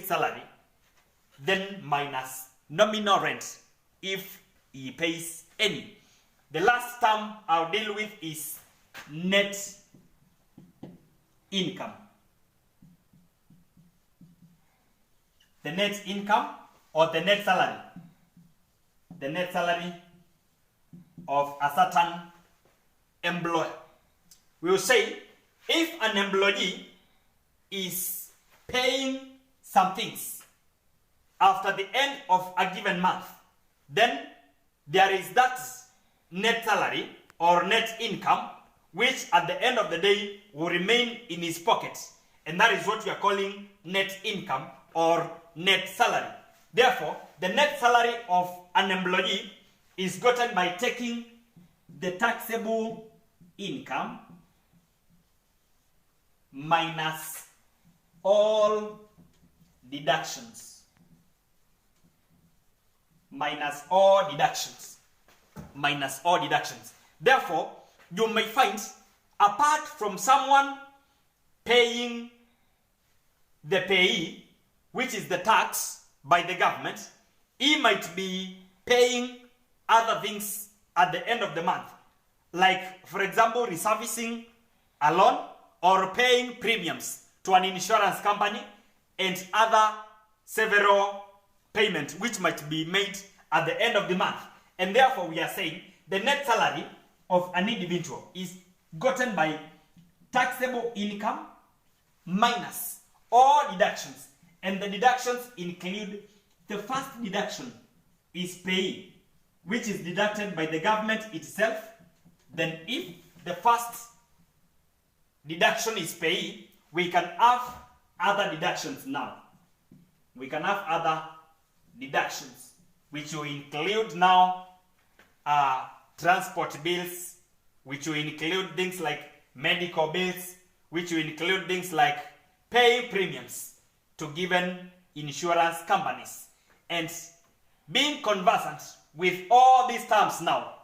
salary, then minus nominal rent if he pays any. The last term I'll deal with is net income. The net income or the net salary. The net salary of a certain employer. We will say if an employee is paying some things after the end of a given month, then there is that net salary or net income which at the end of the day will remain in his pocket, and that is what we are calling net income or net salary. Therefore, the net salary of an employee is gotten by taking the taxable income minus all deductions. Minus all deductions. Minus all deductions. Therefore, you may find, apart from someone paying the payee, which is the tax by the government, he might be paying other things at the end of the month. Like, for example, reservicing a loan or paying premiums to an insurance company and other several payments which might be made at the end of the month. And therefore, we are saying the net salary of an individual is gotten by taxable income minus all deductions. And the deductions include, the first deduction is pay, which is deducted by the government itself. Then if the first deduction is pay, we can have other deductions now. We can have other deductions, which will include now transport bills, which will include things like medical bills, which will include things like paying premiums to given insurance companies. And being conversant with all these terms now,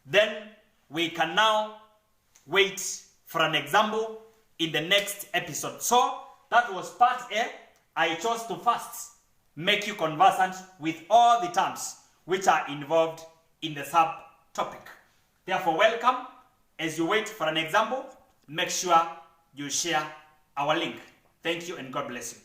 then we can now wait for an example in the next episode. So that was part A. I chose to first make you conversant with all the terms which are involved in the subtopic. Therefore, welcome. As you wait for an example, make sure you share our link. Thank you and God bless you.